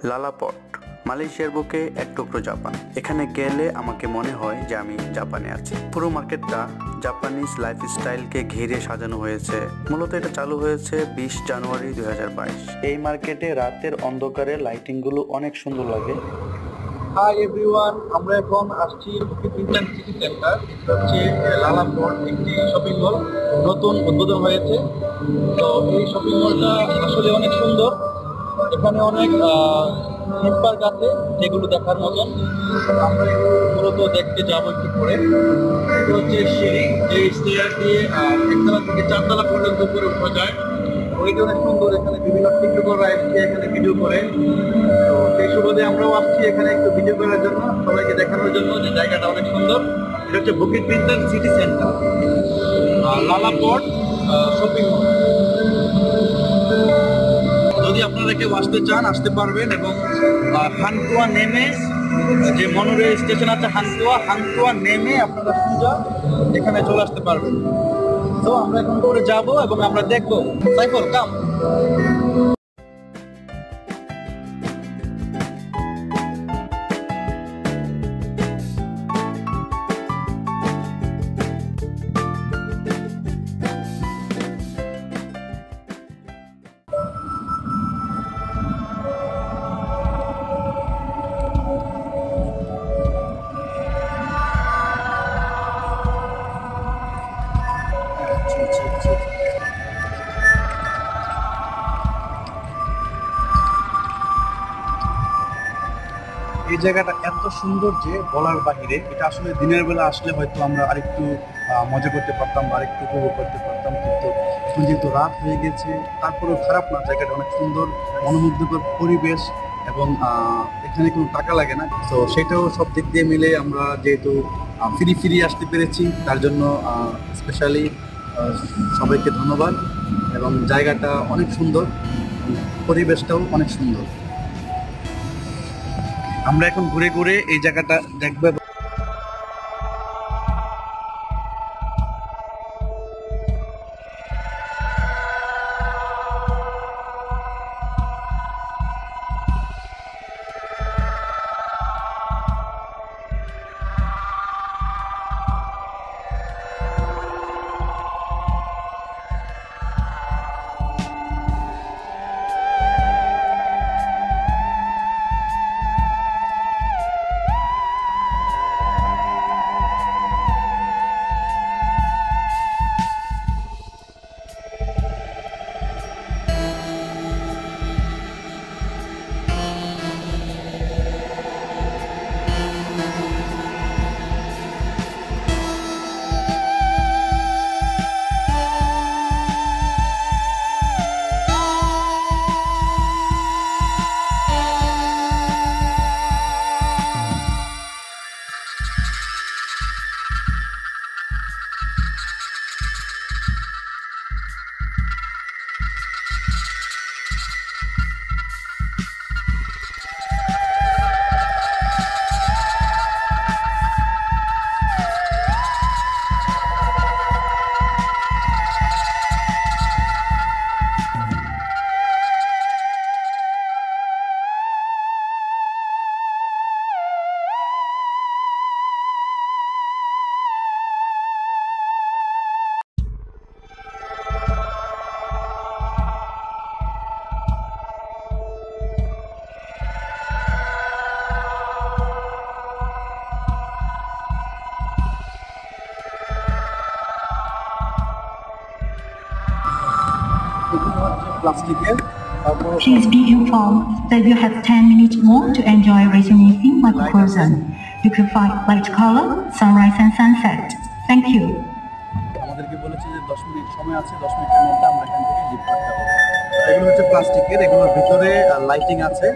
লালাপট মালয়েশিয়ার বুকে এক টুকরো জাপান। এখানে গেলে আমাকে মনে হয় যে আমি জাপানে আছি। পুরো মার্কেটটা জাপানিজ লাইফস্টাইলকে ঘিরে সাজানো হয়েছে। মূলত এটা চালু হয়েছে 20 জানুয়ারি 2022। এই মার্কেটে রাতের অন্ধকারে লাইটিংগুলো অনেক সুন্দর লাগে। হাই এভরিওয়ান, আমরা এখন আসছি বুকিট বিন্টাং সিটি সেন্টার। এটা হচ্ছে লালাপট একটি শপিং মল, নতুন উদ্বোধন হয়েছে। তো এই শপিং মলটা আসলে অনেক সুন্দর। এখানে অনেক থিম পার্ক আছে যেগুলো দেখার মতন। আমরা মূলত দেখতে যাবো একটু পরে। এটা হচ্ছে সিঁড়ি, যে স্টেয়ার দিয়ে একতলা থেকে 4তলা পর্যন্ত উপরে উঠা যায়। ওইটা অনেক সুন্দর। এখানে বিভিন্ন টিকটকাররা এসে এখানে ভিডিও করে। তো সেই সুবাদে আমরাও আসছি এখানে একটু ভিডিও করার জন্য, সবাইকে দেখানোর জন্য যে জায়গাটা অনেক সুন্দর। এটা হচ্ছে বুকিট বিন্টাং সিটি সেন্টার, লালাপট শপিং মল। যদি আপনারা কেউ আসতে চান আসতে পারবেন, এবং হানতুয়া নেমে যে মনোরেল স্টেশন আছে হানতুয়া নেমে আপনারা সোজা এখানে চলে আসতে পারবেন। তো আমরা এখন করে যাব এবং আমরা দেখবো। সাইফুল কাম। এই জায়গাটা এত সুন্দর যে বলার বাহিরে। এটা আসলে দিনের বেলা আসলে হয়তো আমরা আরেকটু মজা করতে পারতাম বা আরেকটু উপভোগ করতে পারতাম, কিন্তু এখন যেহেতু রাত হয়ে গেছে তারপরেও খারাপ না। জায়গাটা অনেক সুন্দর, মনোমুগ্ধকর পরিবেশ, এবং এখানে কোনো টাকা লাগে না। তো সেটাও সব দিক দিয়ে মিলে আমরা যেহেতু ফিরি আসতে পেরেছি, তার জন্য স্পেশালি সবাইকে ধন্যবাদ। এবং জায়গাটা অনেক সুন্দর, পরিবেশটাও অনেক সুন্দর। আমরা এখন ঘুরে ঘুরে এই জায়গাটা দেখবো। Please be informed that you have 10 minutes more to enjoy resonating like a person. You can find light color, sunrise and sunset. Thank you. আমাদেরকে বলেছে যে 10 মিনিট সময় আছে, 10 মিনিটের মধ্যে আমরা এখান থেকে লিভ করতে হবে। এগুলো হচ্ছে প্লাস্টিকের, এগুলোর ভিতরে লাইটিং আছে।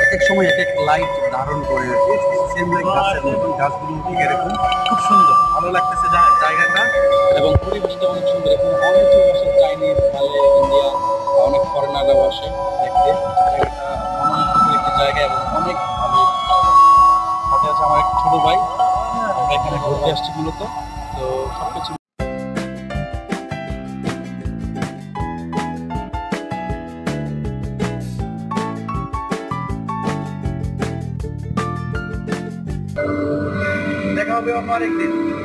এক এক সময় এক এক লাইট ধারণ করে আর কি, সেম লাইক গাছের মতন। গাছগুলো ঠিক এরকম, খুব সুন্দর, ভালো লাগতেছে জায়গাটা, এবং পরিবেশটা অনেক সুন্দর। এখানে অনেকেই বসে, চাইনিজ, মালয়, ইন্ডিয়া, অনেক ফরেনাররাও আসে দেখতে। জায়গাটা মনোমুগ্ধকর একটি জায়গা এবং অনেক ভালো। সাথে আছে আমার এক ছোট ভাই। আমরা এখানে ঘুরতে আসছি মূলত। তো সবকিছু দেখা হবে অন্য আরেকদিন।